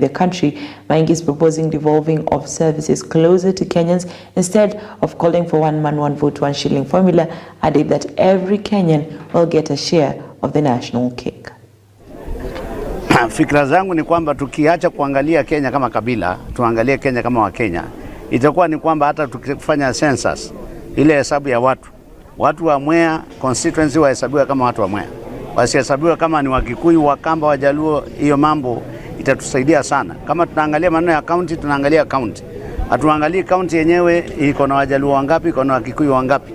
the country. Maingi is proposing devolving of services closer to Kenyans instead of calling for one man, one vote, one shilling formula, adding that every Kenyan will get a share of the national cake. Fikra zangu ni kwamba tukiacha kuangalia Kenya kama kabila, tuangalie Kenya kama Wakenya, itakuwa ni kwamba hata tukifanya census, ile hesabu ya watu wa Mwea constituency wahesabiwa kama watu wa Mwea, wasihesabiwa kama ni Wakikuyu, Wakamba, Wajaluo. Hiyo mambo itatusaidia sana. Kama tunaangalia maneno ya county, tunaangalia county. Hatuangalii county yenyewe iko na Wajaluo wangapi, iko na Wakikuyu wangapi.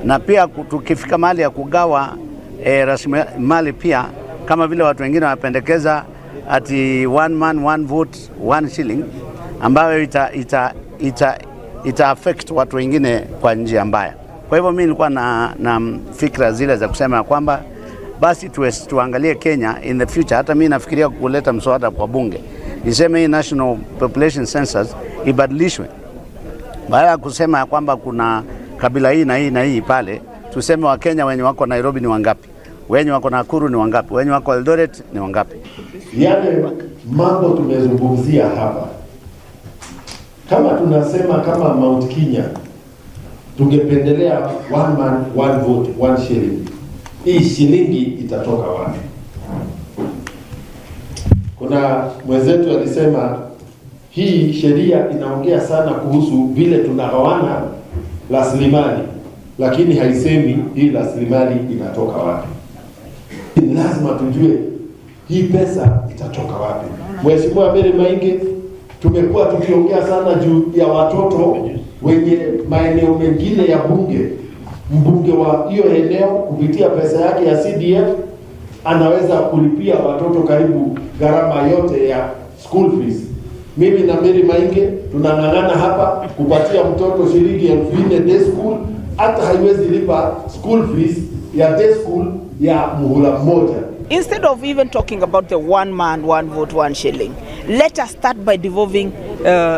Na pia tukifika mahali ya kugawa rasilimali pia, kama vile watu wengine wanapendekeza ati one man one vote one shilling, ambayo ita affect watu wengine kwa njia mbaya. Kwa hivyo mimi nilikuwa na fikra zile za kusema kwamba basi tuangalie Kenya in the future. Hata mimi nafikiria kuleta mswada kwa bunge, niseme hii national population census ibadilishwe. Baada ya kusema kwamba kuna kabila hii na hii na hii pale, tuseme wa Kenya wenye wako Nairobi ni wangapi, wenye wako Nakuru ni wangapi, wenye wako Eldoret ni wangapi. Yale mambo tumezungumzia hapa, kama tunasema kama Mount Kenya tungependelea one man one vote one shilling, hii shilingi itatoka wapi? Kuna mwenzetu alisema hii sheria inaongea sana kuhusu vile tunagawana rasilimali, lakini haisemi hii rasilimali inatoka wapi. Ni lazima tujue hii pesa itatoka wapi. Mheshimiwa Mary Maingi, tumekuwa tukiongea sana juu ya watoto wenye maeneo mengine ya bunge. Mbunge wa hiyo eneo kupitia pesa yake ya CDF anaweza kulipia watoto karibu gharama yote ya school fees. Mimi na Mary Maingi tunang'ang'ana hapa kupatia mtoto shilingi 4,000 day school, hata haiwezi lipa school fees ya day school ya muhula mmoja. Instead of even talking about the one man, one vote, one shilling, let us start by devolving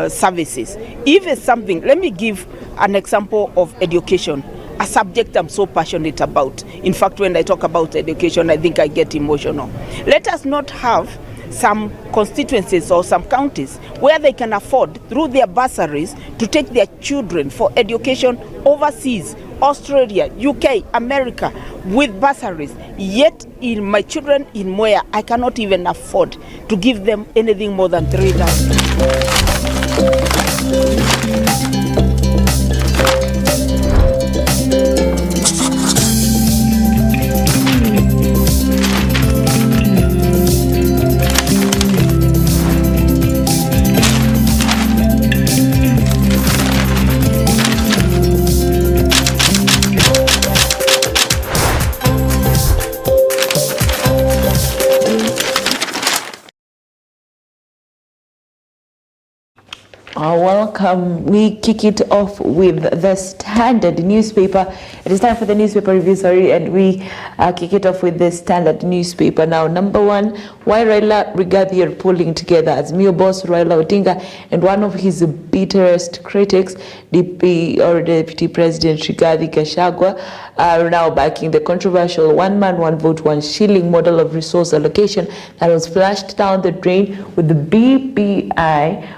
services. If it's something, let me give an example of education, a subject I'm so passionate about. In fact, when I talk about education, I think I get emotional. Let us not have some constituencies or some counties where they can afford through their bursaries to take their children for education overseas, Australia, UK, America, with bursaries. Yet in my children in Mwea, I cannot even afford to give them anything more than 3,000. Welcome. We kick it off with the Standard newspaper. It is time for the newspaper review, and we kick it off with the Standard newspaper. Now, number one, why Raila Rigathi are pulling together as Mio boss Raila Odinga and one of his bitterest critics, Deputy President Rigathi Gachagua, are now backing the controversial one man, one vote, one shilling model of resource allocation that was flushed down the drain with the BBI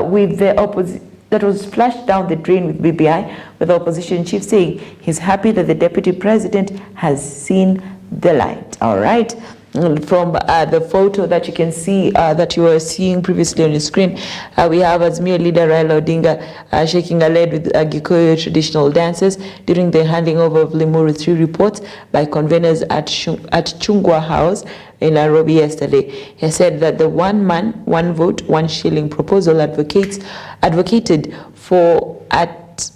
with the opposition. That was flushed down the drain with BBI, with the opposition chief saying he's happy that the deputy president has seen the light. All right. From the photo that you can see, that you were seeing previously on your screen, we have Azimio leader Raila Odinga shaking a leg with Gikuyu traditional dances during the handing over of Limuru 3 reports by conveners at Chungwa House in Nairobi yesterday. He said that the one man, one vote, one shilling proposal advocated for at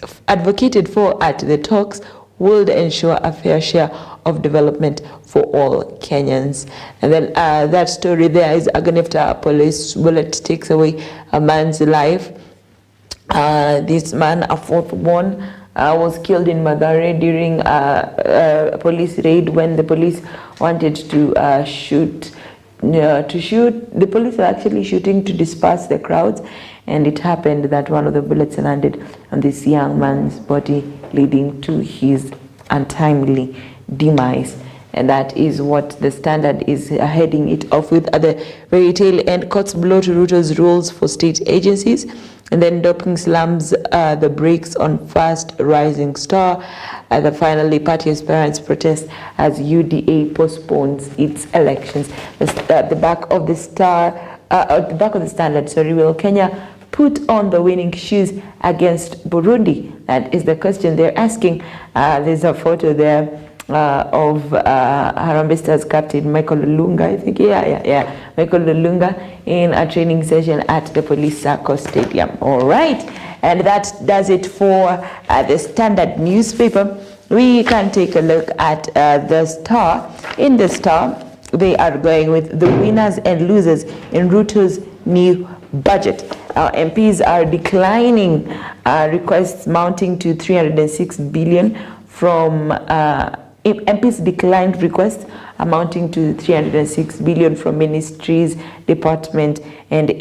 the talks would ensure a fair share of development for all Kenyans. And then that story there is Aganifta, a police bullet takes away a man's life. This man, a fourth born, was killed in Mathare during a police raid when the police wanted to shoot. The police were actually shooting to disperse the crowds, and it happened that one of the bullets landed on this young man's body, leading to his untimely demise. And that is what the Standard is heading it off with. At the very tail end, courts blow to Ruto's rules for state agencies. And then doping slams the brakes on fast rising star. Finally, party aspirants protest as UDA postpones its elections. At the back of the Standard, will Kenya put on the winning shoes against Burundi? That is the question they're asking. There's a photo there of Harambee Stars captain Michael Lunga, I think, Michael Lunga in a training session at the Police Circle Stadium. All right, and that does it for the Standard newspaper. We can take a look at the Star. In the Star, they are going with the winners and losers in Ruto's new budget. MPs are declining requests mounting to 306 billion from MPs declined requests amounting to 306 billion from ministries, departments, and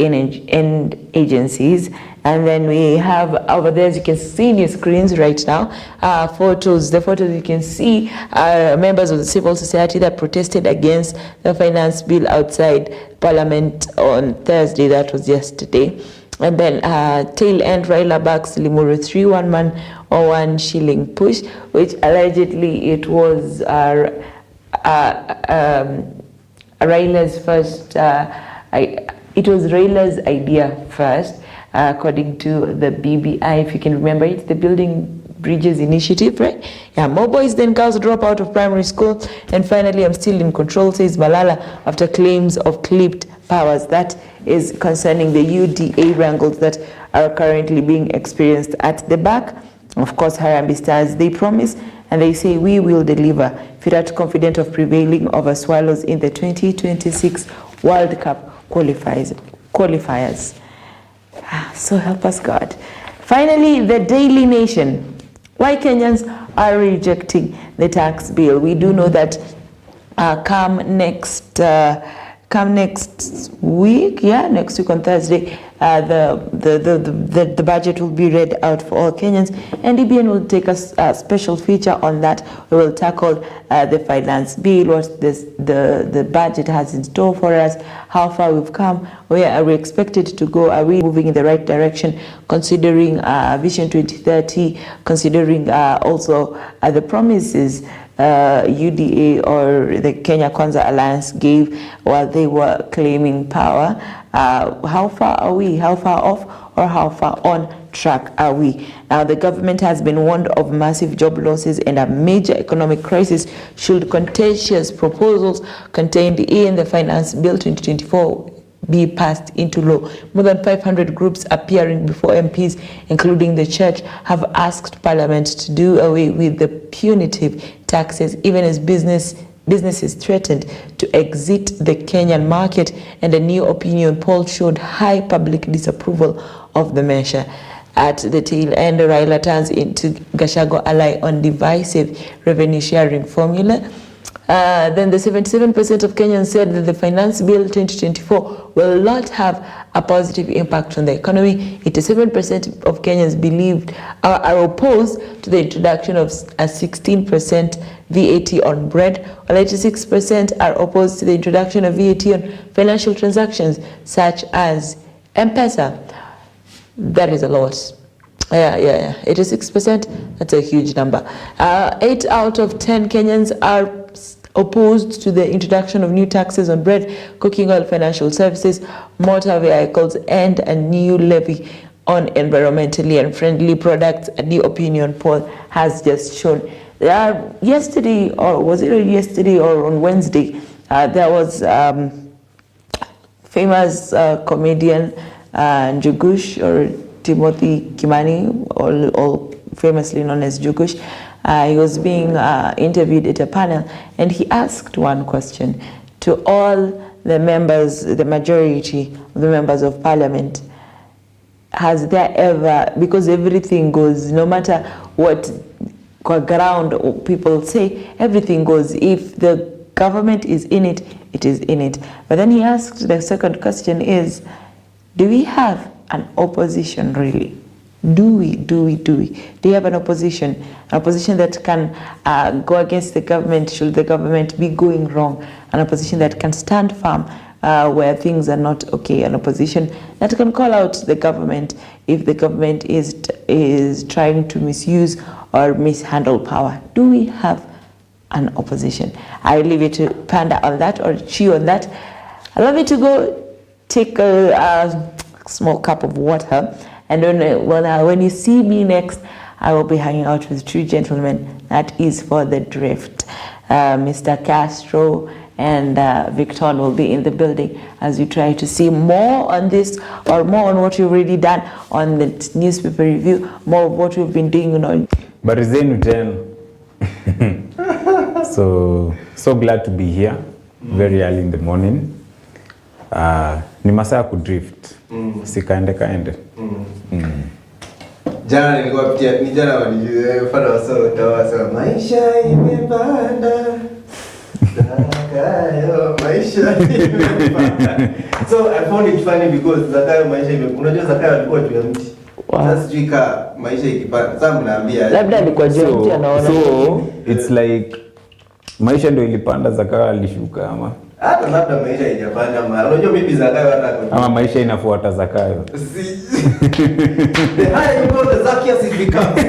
agencies. And then we have over there, as you can see in your screens right now, photos. The photos you can see are members of the civil society that protested against the finance bill outside Parliament on Thursday. That was yesterday. And then tail end, Raila backs Limuru 3-1 man or 1 shilling push, which allegedly it was Raila's first. It was Raila's idea first, according to the BBI. If you can remember, it's the Building Bridges Initiative, right? Yeah, more boys than girls drop out of primary school. And finally, I'm still in control, says Malala, after claims of clipped powers. That is concerning the UDA wrangles that are currently being experienced at the back. Of course, Harambee Stars, they promise and they say we will deliver. Firat confident of prevailing over Swallows in the 2026 World Cup qualifiers. So help us God. Finally, the Daily Nation. Why Kenyans are rejecting the tax bill. We do know that come next week, next week on Thursday, the budget will be read out for all Kenyans, and EBN will take a special feature on that. We will tackle the finance bill, what the budget has in store for us, how far we've come, where are we expected to go, are we moving in the right direction, considering Vision 2030, considering also the promises UDA or the Kenya Kwanza Alliance gave while they were claiming power. How far are we? How far off or how far on track are we? Now, the government has been warned of massive job losses and a major economic crisis should contentious proposals contained in the Finance Bill 2024 be passed into law. More than 500 groups appearing before MPs, including the church, have asked Parliament to do away with the punitive taxes, even as businesses threatened to exit the Kenyan market, and a new opinion poll showed high public disapproval of the measure. At the tail end, Raila turns into Gachagua ally on divisive revenue sharing formula. Then the 77% of Kenyans said that the Finance Bill 2024 will not have a positive impact on the economy. 87% of Kenyans are opposed to the introduction of a 16% VAT on bread, while 86% are opposed to the introduction of VAT on financial transactions such as M-Pesa. That is a lot. 86%, that's a huge number. 8 out of 10 Kenyans are opposed to the introduction of new taxes on bread, cooking oil, financial services, motor vehicles, and a new levy on environmentally unfriendly products. A new opinion poll has just shown. Yesterday, or was it yesterday or on Wednesday, there was famous comedian Njugush, or Timothy Kimani, or famously known as Njugush. He was being interviewed at a panel, and he asked one question to all the members, the majority of the members of Parliament. Has there ever, because everything goes, no matter what ground people say, everything goes. If the government is in it, it is in it. But then he asked, the second question is, do we have an opposition really? Do you have an opposition that can go against the government should the government be going wrong, an opposition that can stand firm where things are not okay, an opposition that can call out the government if the government is trying to misuse or mishandle power? Do we have an opposition? I leave it to Panda on that, or Chi on that. Allow me to go take a small cup of water, and when you see me next, I will be hanging out with two gentlemen. That is for the drift. Mr. Castro and Victor will be in the building as we try to see more on this, or more on what you've already done on the newspaper review, more of what we've been doing on. But it's so glad to be here very early in the morning. Ni masaa ku drift. Sikaende. Jana nilikuwa pitia ni jana walifanya wasao maisha imepanda. Zakayo maisha imepanda. So I found it funny because Zakayo maisha imepanda. Unajua Zakayo alikuwa juu ya mti. Sasa jika maisha ikipanda. Sasa mnaambia labda alikuwa juu ya mti anaona. So it's like maisha ndio ilipanda, Zakayo alishuka ama hata labda maisha haijapanda ama unajua mimi Zakayo hata ama maisha inafuata Zakayo. The higher you go, the Zacchaeus it becomes.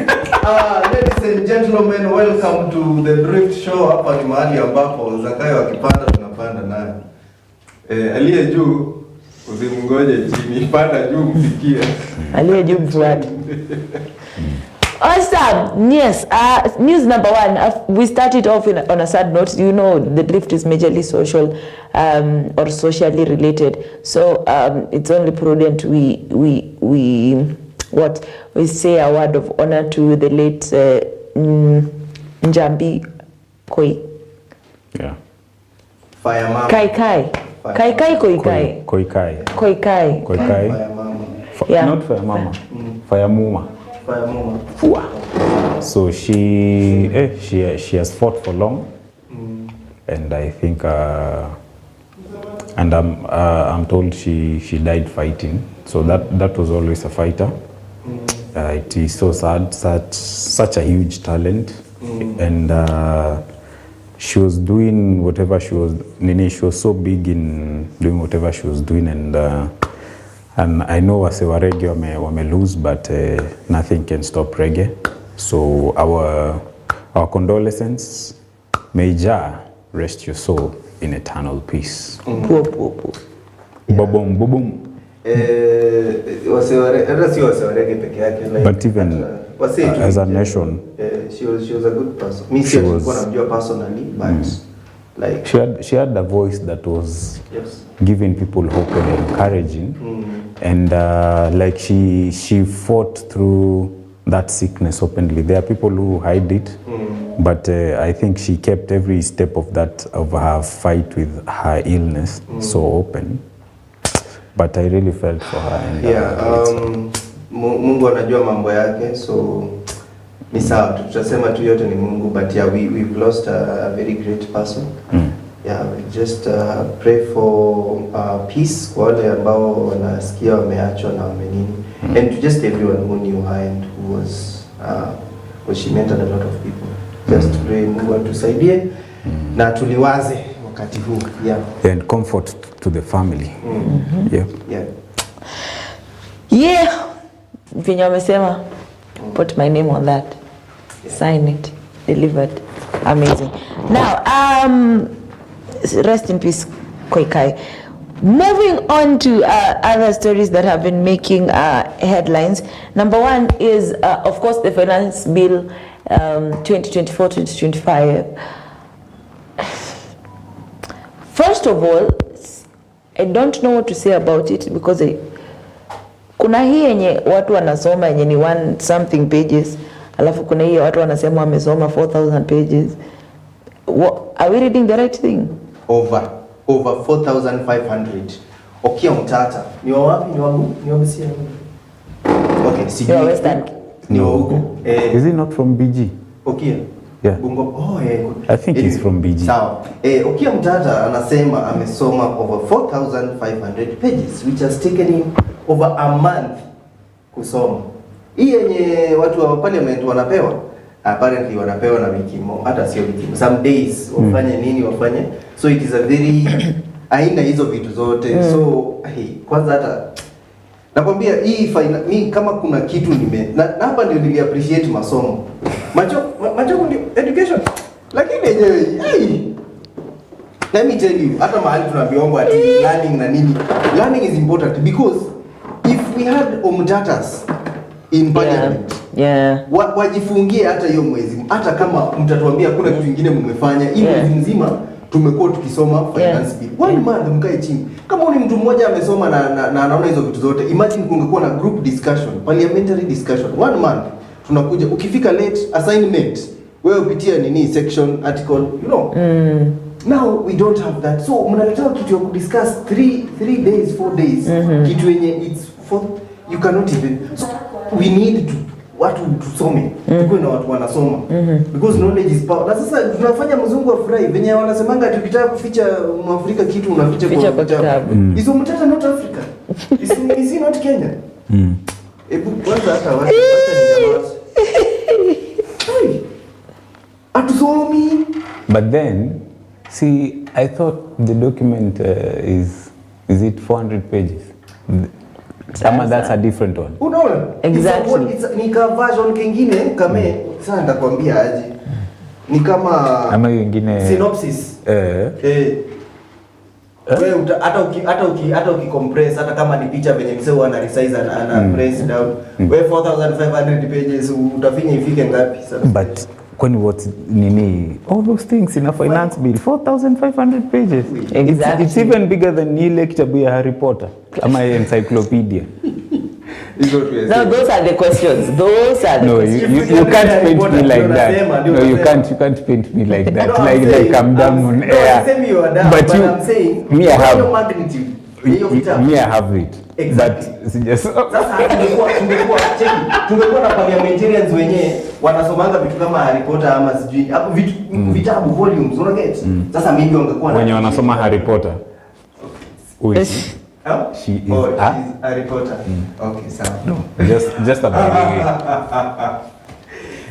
Ladies and gentlemen, welcome to the Drift Show. Hapa ni mahali ambapo Zakayo akipanda tunapanda naye. Aliye juu usimngoje chini, panda juu mfikie. Aliye juu mfuate. Awesome. Yes. News number one. We started off on a sad note. You know, the drift is majorly social or socially related. So it's only prudent we say a word of honor to the late Njambi Koi. Yeah. Fire mama. Kai Kai. Fire mama. Yeah. Not Fire Mama. Fire Muma. Fire mama. So she has fought for long, and I think and I'm told she died fighting. So that was always a fighter. It is so sad, such a huge talent, and she was doing whatever she was. She was so big in doing whatever she was doing, and I know wase wa reggae wame lose, but nothing can stop reggae. So our condolences. May Jah rest your soul in eternal peace. Bobom. But even as a nation, she was a good person. Me, she was personally, but like she had a voice that was giving people hope and encouraging, and like she fought through that sickness openly. There are people who hide it, but I think she kept every step of her fight with her illness so open. But I really felt for her. And Mungu anajua mambo yake, so ni sawa, tutasema tu yote ni Mungu, but yeah, we've lost a very great person. Yeah, we just pray for peace kwa wale ambao wanasikia wameachwa na wamenini, and to just everyone who knew her and who was she mentored a lot of people. Just pray Mungu atusaidie na tuliwaze wakati huu. Yeah. And comfort to the family. Yeah. Vinyo wamesema, put my name on that. Sign it. Delivered. Amazing. Now, rest in peace, Koikai. Moving on to other stories that have been making headlines. Number one is, of course, the finance bill 2024-2025. First of all, I don't know what to say about it because kuna hii yenye watu wanasoma yenye ni one something pages, alafu kuna hii watu wanasema wamesoma 4,000 pages. Are we reading the right thing? Over 4,500. Okia Mtata. Ni wa wapi? Ni wa Busia. Okay, si you Western. Ni wa huko. Is he not from BG? Okia. Yeah. I think he's from BG. Sawa. Okia Mtata anasema amesoma over 4,500 pages, which has taken him over a month kusoma. Hii yenye watu wa parliament wanapewa, apparently wanapewa na wiki hata sio wiki, some days wafanye nini wafanye, so it is a very aina hizo vitu zote. So kwanza hata nakwambia hii mimi kama kuna kitu na hapa ndio nili appreciate masomo. Macho ndio education. Lakini yenyewe let me tell you, hata mahali tunaviomba ati learning na nini. Learning is important because if we had omjatas in parliament, wajifungie hata hiyo mwezi. Hata kama mtatuambia kuna kitu kingine mmefanya, hii mwezi nzima tumekuwa tukisoma finance bill. One month mkae chini. Kama ni mtu mmoja amesoma na anaona hizo vitu zote, imagine kungekuwa na group discussion, parliamentary discussion. One month tunakuja, ukifika late assignment, wewe upitia nini section article, you know. Now we don't have that. So mnaleta kitu ya kudiscuss 3 days 4 days. Kitu yenye it's for you cannot even. So we need to watu tusome, tuko na watu wanasoma, because knowledge is power. Na sasa tunafanya mzungu afurahi venye wanasemanga tukitaka kuficha Mwafrika kitu unaficha kwa kitabu. Is Umtata not Africa? Is he not Kenya? Ebu kwanza hata watu ni jamaa. Atusomi. But then see, I thought the document is it 400 pages? That's a different one. Unaona? Exactly. Ni kama version kingine kama sasa nitakwambia aje. Ni kama ama nyingine synopsis. Wewe hata ukicompress hata kama ni picha venye mseo ana resize ana press down. Wewe 4500 pages utafinya ifike ngapi sasa? But when what nini all those things in a finance bill 4500 pages. Exactly. It's even bigger than the lecture ya Harry Potter ama encyclopedia. Now those are the questions. Those are the questions. You can't paint me like that. No, you can't paint me like that. No, like I'm down on air. But I'm saying me I have magnitude. Me I have it. Exactly. But just sasa tungekuwa na parliamentarians wenyewe wanasomanga vitu kama Harry Potter ama sijui hapo vitabu volumes una get. Sasa maybe wangekuwa wenye wanasoma Harry Potter. She is Harry Potter. Okay, sawa. No, just about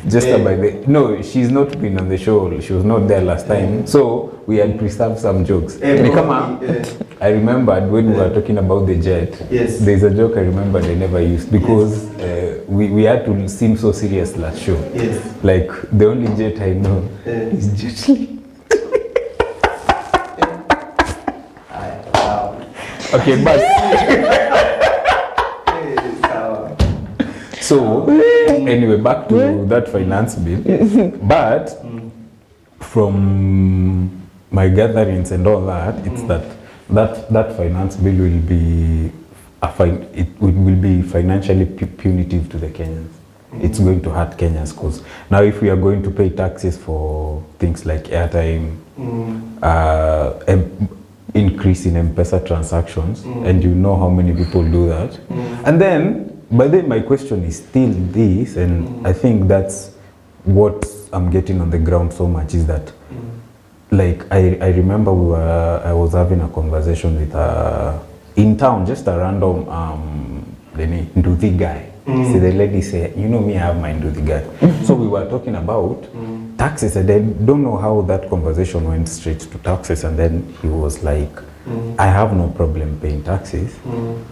the way. No, she's not been on the show. She was not there last time. So we had preserved some jokes. I remembered when we were talking about the jet. Yes. There's a joke I remembered I never used because we had to seem so serious last show. Yes. Like the only jet I know is Jet Li. Okay, but so anyway, back to that finance bill. But from my gatherings and all that, it's that finance bill will be it will be financially punitive to the Kenyans. It's going to hurt Kenyans because now if we are going to pay taxes for things like airtime, increase in M-Pesa transactions, and you know how many people do that. And then, by then my question is still this, and I think that's what I'm getting on the ground so much is that, like, I remember I was having a conversation with in town, just a random Nduthi guy. So the lady said, you know me, I have my Nduthi guy. So we were talking about taxes, and I don't know how that conversation went straight to taxes, and then he was like, I have no problem paying taxes,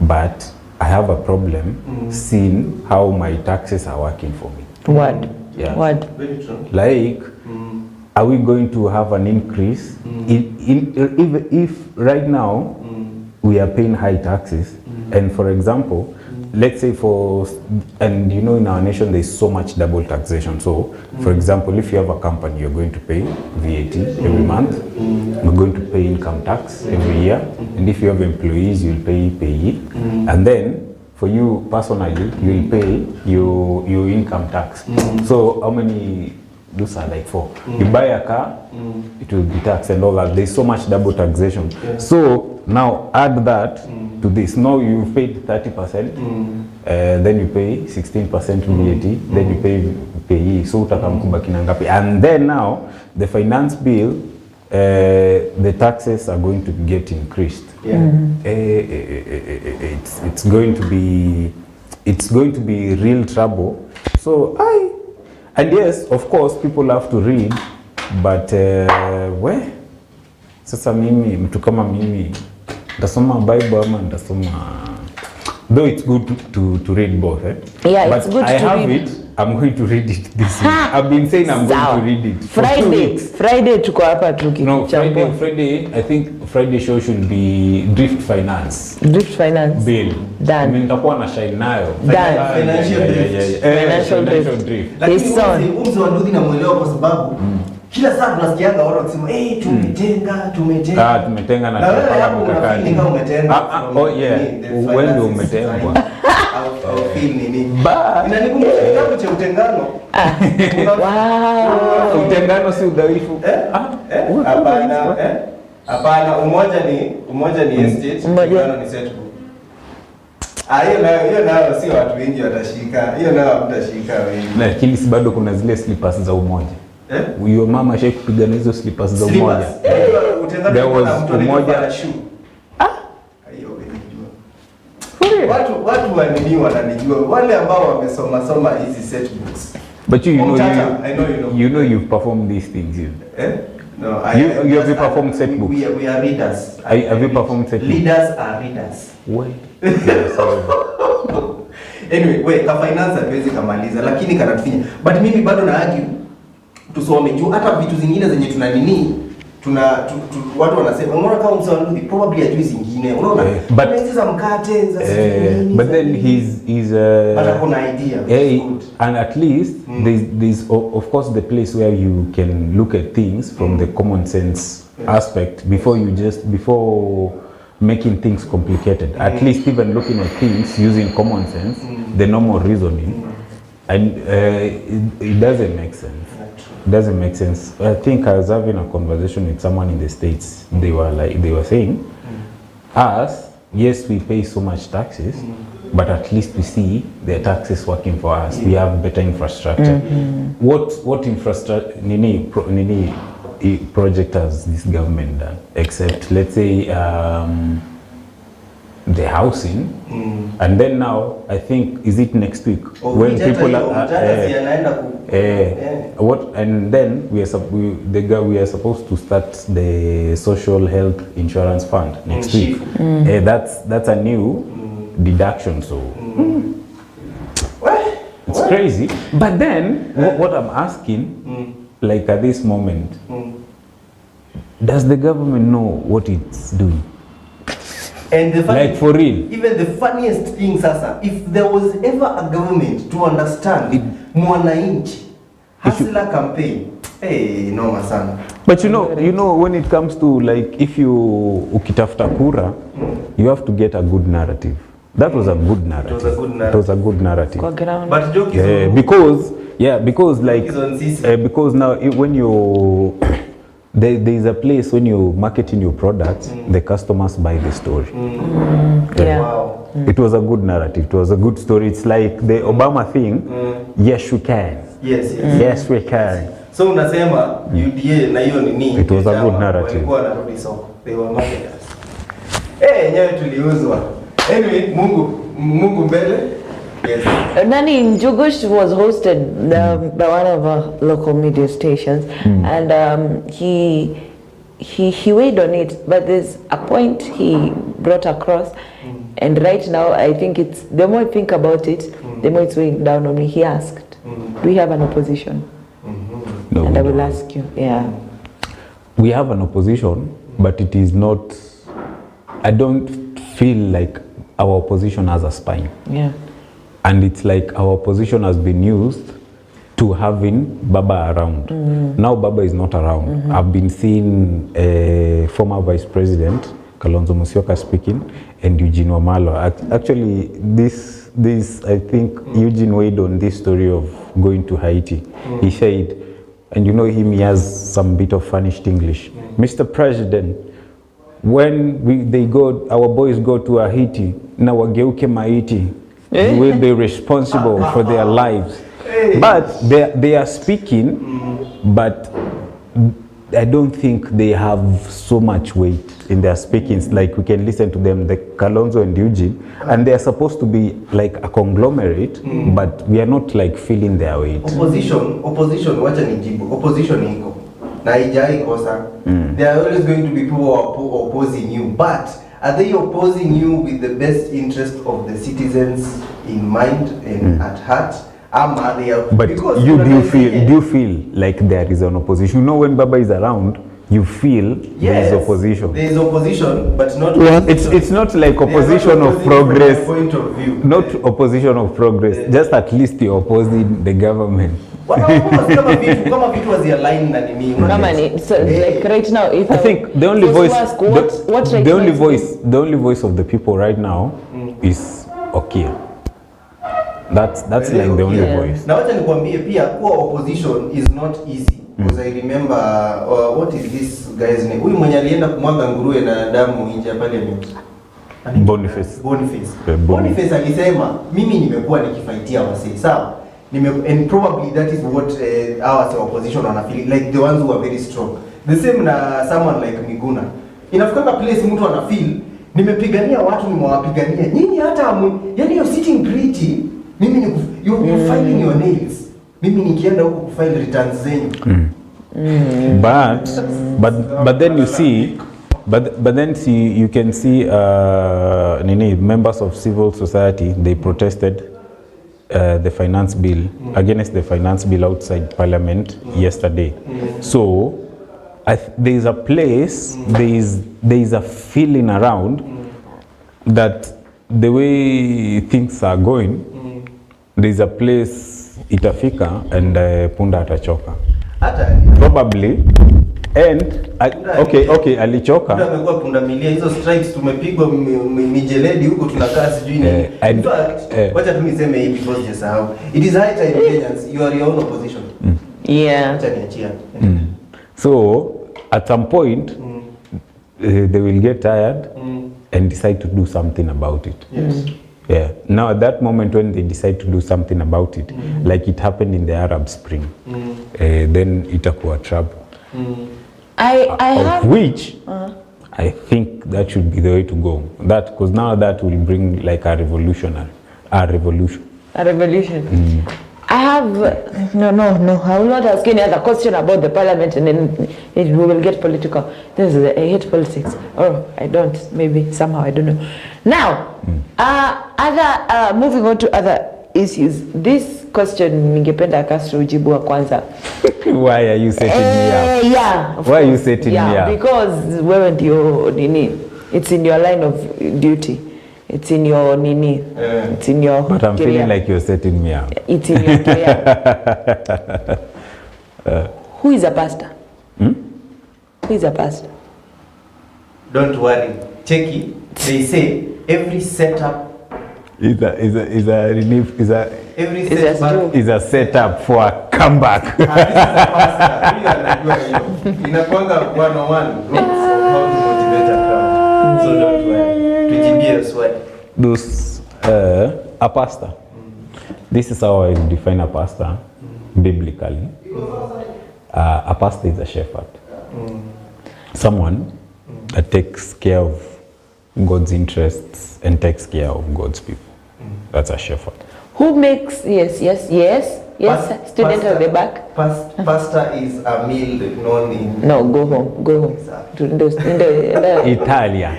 but I have a problem seeing how my taxes are working for me. What? Yeah. What? Very true. Like, are we going to have an increase if right now we are paying high taxes, and for example, let's say and you know in our nation there is so much double taxation. So for example, if you have a company, you're going to pay VAT every month, you're going to pay income tax every year, and if you have employees, you'll pay payee, and then for you personally, you'll pay your income tax. So how many? Those are like 4. You buy a car, it will be taxed and all that. There's so much double taxation. So now add that to this. Now you paid 30%, then you pay 16% VAT, then you pay payee. So utakamkuba kinangapi. And then now the finance bill, the taxes are going to get increased. Yeah. It's going to be it's going to be real trouble. So and yes, of course people have to read, but sasa mimi mtu kama mimi ndasoma Bible ama ndasoma, though it's good to read both, Yeah, but it's good I to have read. it. I'm going to read it this week. I've been saying I'm going to read it for 2 weeks. Friday tuko hapa No, Friday, I think Friday show should be Drift Finance. Drift Finance. Bill. Done. Mimi nitakuwa na shine nayo. Done. Financial drift. Financial drift. Lakini umzi wa Ndudhi namuelewa kwa sababu kila saa tunasikianga watu wakisema tumetenga. Tumetenga na tunapanga mikakati. Wewe ndio umetengwa. Au feel nini? Inanikumbusha kitabu cha Utengano. Wow. Utengano si udhaifu. Hapana, umoja ni estate, utengano ni setback. Hiyo nayo si watu wengi watashika. Hiyo nayo mtashika wengi. Lakini si bado kuna zile slippers za umoja. Huyo mama shake kupigana hizo slippers za umoja. There was umoja. Watu wananijua wale ambao wamesoma hizi set books. But I know you know you've performed these things. No, you have performed set books. We are readers. Have you performed set books? Leaders are readers. Why? Anyway, ka finance hatuwezi kamaliza lakini kanatufinya. But mimi bado na argue tusome juu hata vitu zingine zenye watu wanasema unaona kama msawaludi probably ajui zingine unaona but hizi za mkate za nini but then he's but kuna idea and at least there's of course the place where you can look at things from the common sense aspect before making things complicated. At least even looking at things using common sense, the normal reasoning, and it doesn't make sense. Doesn't make sense. I think I was having a conversation with someone in the States. They were saying, us, yes, we pay so much taxes, but at least we see the taxes working for us. We have better infrastructure. What infrastructure project has this government done? Except, let's say, the housing, and then now I think is it next week when people are and then we are supposed to start the social health insurance fund next week. That's a new deduction, so it's crazy. But then what I'm asking, like at this moment, does the government know what it's doing? And the funny, like for real. Even the funniest thing, Sasa, if there was ever a government to understand mwananchi, hustler campaign, noma sana. But you know when it comes to like if you ukitafuta kura, you have to get a good narrative. That was a good narrative. It was a good narrative. But joke is because now when you there is a place when you marketing your products, the customers buy the story. Wow. It was a good narrative. It was a good story. It's like the Obama thing. Yes, we can. Yes, we can. So unasema UDA na hiyo nini? It was a good narrative. Walikuwa wanarudi soko. They were marketers. Nyewe tuliuzwa. Anyway, Mungu mbele. Yes. Nani Njugush was hosted by one of our local media stations, and he weighed on it, but there's a point he brought across, and right now I think it's the more I think about it, the more it's weighing down on me. He asked, "Do we have an opposition?" No, and I will ask you, we have an opposition, but it is not. I don't feel like our opposition has a spine. And it's like our opposition has been used to having Baba around. Now Baba is not around. I've been seeing former Vice President Kalonzo Musyoka speaking and Eugene Wamalwa. Actually, this I think Eugene weighed on this story of going to Haiti. He said, and you know him, he has some bit of furnished English. Mr. President, when our boys go to Haiti, na wageuke Haiti. Will be responsible for their lives. But they are speaking, but I don't think they have so much weight in their speakings. Like we can listen to them, the Kalonzo and Eugene, and they are supposed to be like a conglomerate, but we are not like feeling their weight. Opposition, wacha nijibu. Opposition iko. Na haijai kosa. There are always going to be people who are opposing you, but are they opposing you with the best interest of the citizens in mind and at heart? But do you feel like there is an opposition? You know, when Baba is around, you feel there is opposition. There is opposition, but not. It's not like opposition of progress. Point of view. Not opposition of progress. Just at least you're opposing the government. Kama vitu was aligned na nini? So like right now, if I think the only voice, the only voice of the people right now is okay. That's like the only voice. Na wacha nikwambie pia kuwa opposition is not easy. Because I remember what is this guy's name? Huyu mwenye alienda kumwaga nguruwe na damu nje ya parliament. Boniface alisema mimi nimekuwa nikifaitia wasee. Sawa? And probably that is what our opposition wana feel like, the ones who are very strong. The same na someone like Miguna. Inafika place mtu ana feel nimepigania watu, nimewapigania. Nyinyi hata yani you're sitting pretty. Mimi ni you filing your nails. Mimi nikienda huko kufile returns zenyu. But then you see, but then you can see members of civil society, they protested the finance bill against the finance bill outside parliament yesterday. So there is a place, there is a feeling around that the way things are going, there is a place itafika and punda atachoka probably. And okay alichoka. Punda amekuwa punda milia, hizo strikes tumepigwa mijeledi huko tunakaa sijui nini. In fact, wacha tuniseme hivi because just how it is high time Kenyans, you are your own opposition. Yeah. Acha niachia. So at some point they will get tired and decide to do something about it. Yes. Yeah. Now at that moment when they decide to do something about it, like it happened in the Arab Spring, then itakuwa trouble. Which I think that should be the way to go. That because now that will bring like a revolution. I have no. I will not ask any other question about the parliament, and then we will get political. I hate politics. Oh, I don't. Maybe somehow I don't know. Now, moving on to other issues. This question ningependa Castro ujibu wa kwanza. Why are you setting me up? Yeah. Why are you setting me up? Because wewe ndio nini? It's in your line of duty. It's in your nini. It's in your But I'm career. feeling like you're setting me up. It's in your career. Who is a pastor? Who is a pastor? Don't worry. Check it. They say every setup is a setup for a comeback. Inakwanga 101 rules of how to motivate a crowd. So don't worry. Tujibie swali. Those a pastor. This is how I define a pastor biblically. A pastor is a shepherd. Someone that takes care of God's interests and takes care of God's people. That's a shepherd. Who makes yes, student at the back. Pastor is a meal known in... No, go home. Italia.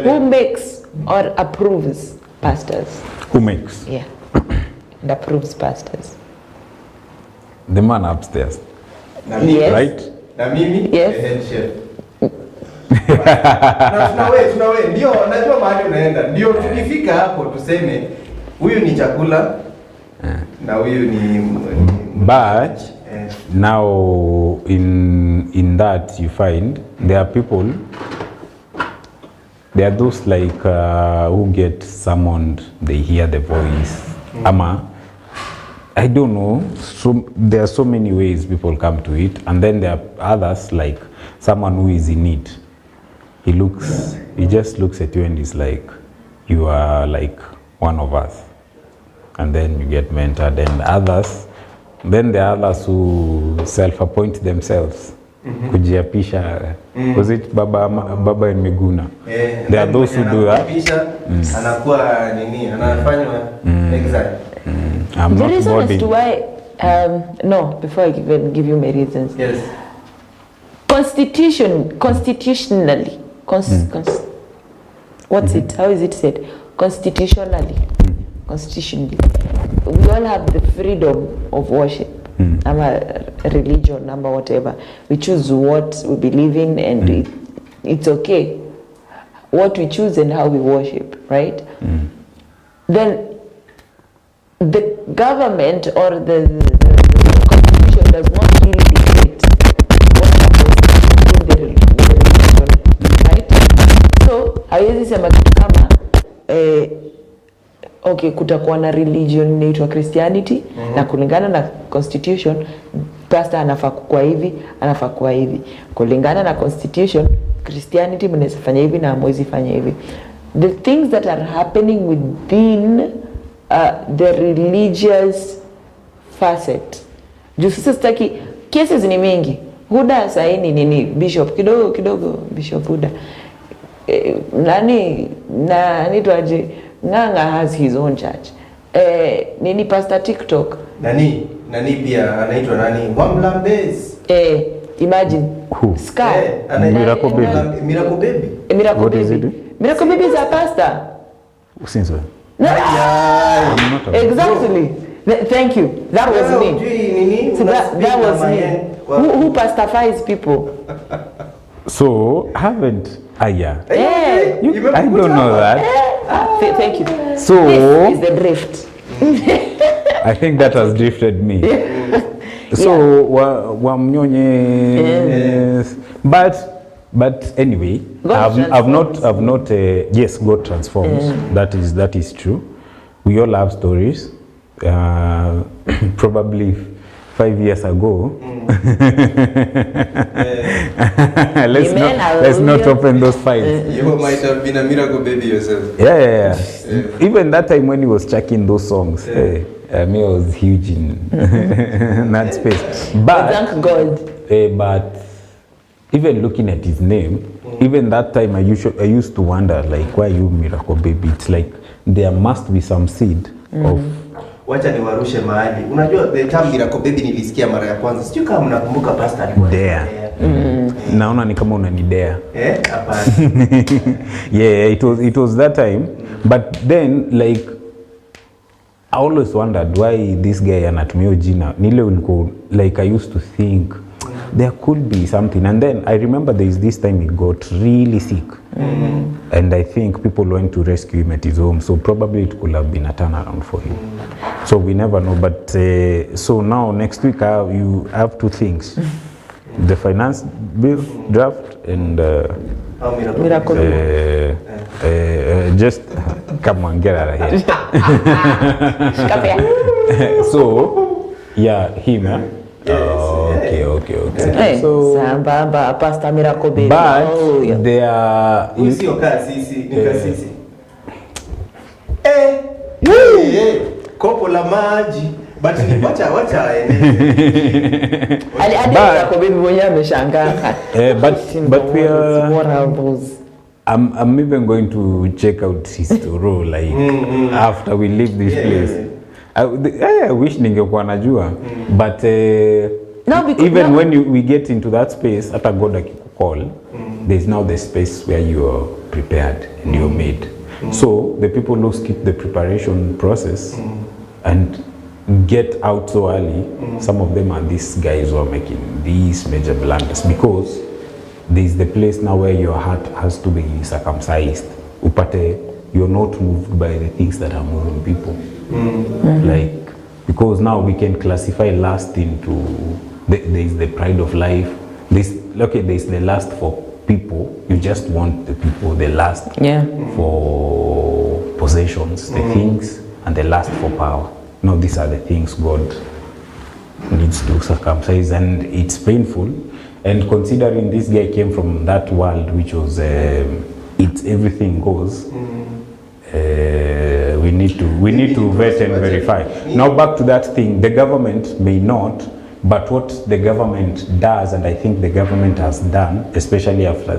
Who makes or approves pastors? Who makes? Yeah. And approves pastors. The man upstairs. Yes. Right? Na mimi, yes. The head chef. Tunawe, ndio najua mahali unaenda. Ndio tukifika hapo tuseme huyu ni chakula na huyu ni but now in that you find there are people, there are those like who get summoned, they hear the voice. Ama I don't know, so there are so many ways people come to it, and then there are others like someone who is in need. He just looks at you and is like, you are like one of us. And then you get mentored, and others, then there are others who self-appoint themselves. Kujiapisha. Was it Baba and Miguna? There are those who do that. Anakuwa nini? Anafanywa exile. I'm The not reason boarding. as to why, no, before I even give you my reasons. Yes. Constitutionally, what's it? How is it said? Constitutionally, we all have the freedom of worship. I'm a religion, number whatever. We choose what we believe in, and it's okay what we choose and how we worship, right? Then the government or the constitution does not really dictate what happens in the religion, right? So haiwezi sema kitu kama okay, kutakuwa na religion inaitwa Christianity na kulingana na constitution pastor anafaa kuwa hivi, anafaa kuwa hivi. Kulingana na constitution Christianity mnaweza fanya hivi na hamwezi fanya hivi. The things that are happening within the religious facet. Juu sasa sitaki cases ni mingi. Huda saini nini bishop kidogo bishop Huda. Nani tuaje Nganga has his own church. Nini pastor TikTok. Nani pia anaitwa nani? Wamlambez. Imagine. Who? Sky. Miracle Baby. Miracle Baby. What is it? Miracle Baby is a pastor. Since when? Exactly. Thank you. That was me. So that was me. Who pacifies people? So haven't yeah. Yeah. I don't know that. Thank you. So this is the drift. I think that has drifted me. So wamnyonye but anyway, I've not yes, God transforms. That is true. We all have stories. Probably 5 years ago. Let's not open those files. You might have been a Miracle Baby yourself. Yeah. Even that time when he was checking those songs, me was huge in that space. But thank God. But even looking at his name, even that time I used to wonder, like, why you Miracle Baby? It's like there must be some seed of. Wacha niwarushe mahali. Unajua the term Miracle Baby nilisikia mara ya kwanza. Sijui kama mnakumbuka pastor alikuwa. Dare. Naona ni kama unanidare. Hapana. Yeah, it was that time. But then like I always wondered why this guy anatumia jina. Nile ulikuwa like I used to think there could be something, and then I remember there is this time he got really sick, and I think people went to rescue him at his home, so probably it could have been a turnaround for him. So we never know. But so now next week you have two things: the finance bill draft and Miracle. just come on, get out of here. So yeah, him. Okay. Hey, so Sambamba, Pastor Miracle Baby. but they are Sio kasisi, ni kasisi. Kopo la maji. But ni wacha Miracle Baby mwenyewe ameshangaa. but we are what are those? I'm even going to check out his role like after we leave this place. I wish ningekuwa najua, but even when we get into that space, after God akikucall, there's now the space where you are prepared and you're made. So the people who skip the preparation process and get out so early, some of them are these guys who are making these major blunders, because there's the place now where your heart has to be circumcised. Upate, you're not moved by the things that are moving people. Like, because now we can classify lust into there's the pride of life. There's the lust for people. You just want the people. The lust for possessions, the things, and the lust for power. No, these are the things God needs to circumcise, and it's painful. And considering this guy came from that world, which was it's everything goes. We need to vet and verify. Now back to that thing, the government may not, But what the government does, and I think the government has done, especially after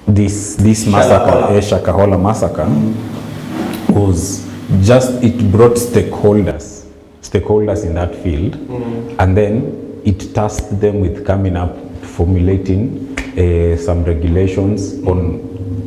this massacre, Shakahola massacre, was just it brought stakeholders in that field, and then it tasked them with coming up, formulating some regulations on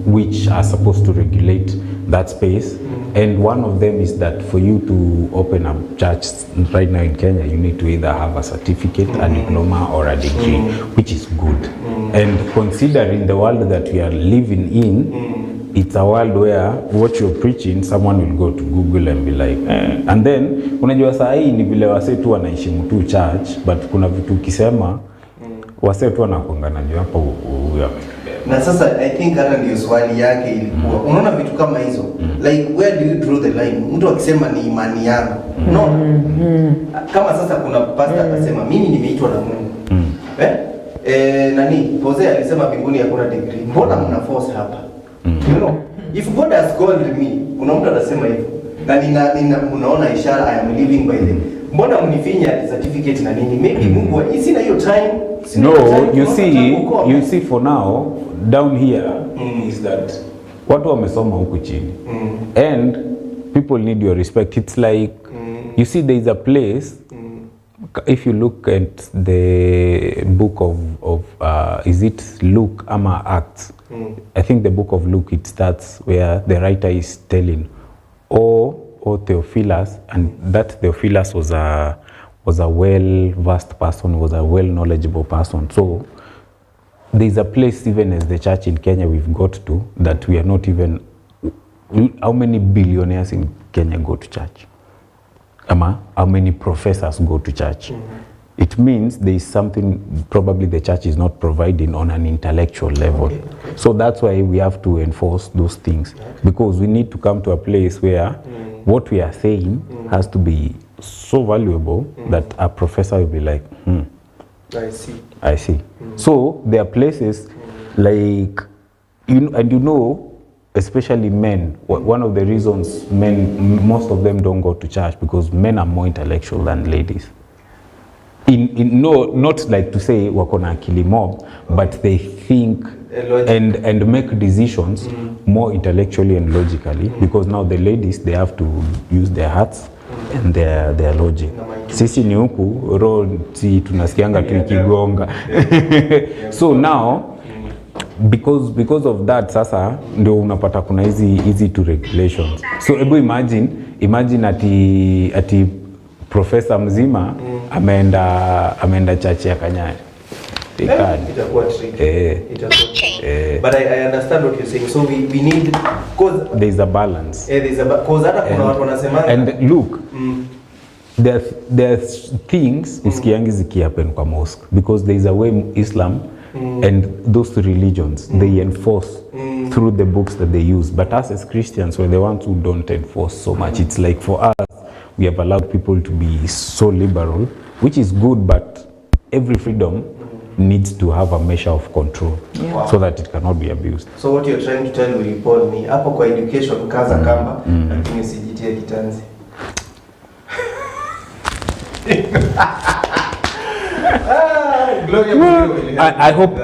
which are supposed to regulate that space. And one of them is that for you to open a church right now in Kenya, you need to either have a certificate, a diploma, or a degree, which is good. And considering the world that we are living in, it's a world where what you're preaching, someone will go to Google and be like, And then, unajua saa hii ni vile wase tu wanaheshimu tu church, but kuna vitu ukisema, wase tu wanakuangana juu hapa huyu. Na sasa I think hata ndio swali yake ilikuwa. Unaona vitu kama hizo. Like where do you draw the line? Mtu akisema ni imani yangu. No. Kama sasa kuna pastor akasema mimi nimeitwa na Mungu. Nani? Jose alisema mbinguni hakuna degree. Mbona mna force hapa? You know, if God has called me, kuna mtu anasema hivyo. Na unaona ishara I am living by them. Mbona mnifinya certificate na nini? Maybe Mungu sina hiyo time. No, you see for now down here is that watu wamesoma huku chini, and people need your respect. It's like you see there is a place, if you look at the book of is it Luke ama Acts? I think the book of Luke, it starts where the writer is telling, O Theophilus, and that Theophilus was a well-versed person, was a well-knowledgeable person. So there's a place, even as the church in Kenya we've got to, that we are not even, how many billionaires in Kenya go to church? How many professors go to church? It means there is something probably the church is not providing on an intellectual level. So that's why we have to enforce those things, because we need to come to a place where what we are saying has to be so valuable that a professor will be like, I see. So there are places like, especially men, one of the reasons most of them don't go to church, because men are more intellectual than ladies. Not like to say wako na akili mob, but they think and make decisions more intellectually and logically, because now the ladies, they have to use their hearts and their logic. Sisi ni huku roho tunasikianga tu ikigonga. So now because of that, sasa ndio unapata kuna hizi two regulations. So hebu imagine ati profesa mzima ameenda chachi ya Kanyari. Itakuwa tricky. But I understand what you're saying. So we need, cause there is a balance. Cause hata kuna watu wanasema, and look, there's things usikiangi zikihappen kwa mosque, because there is a way Islam and those religions they enforce through the books that they use. But us as Christians, we're the ones who don't enforce so much. It's like for us, we have allowed people to be so liberal, which is good, but every freedom needs to have a measure of control, so that it cannot be abused. So what you're trying to tell me, Paul, ni hapo kwa education kaza kamba, lakini usijitie kitanzi.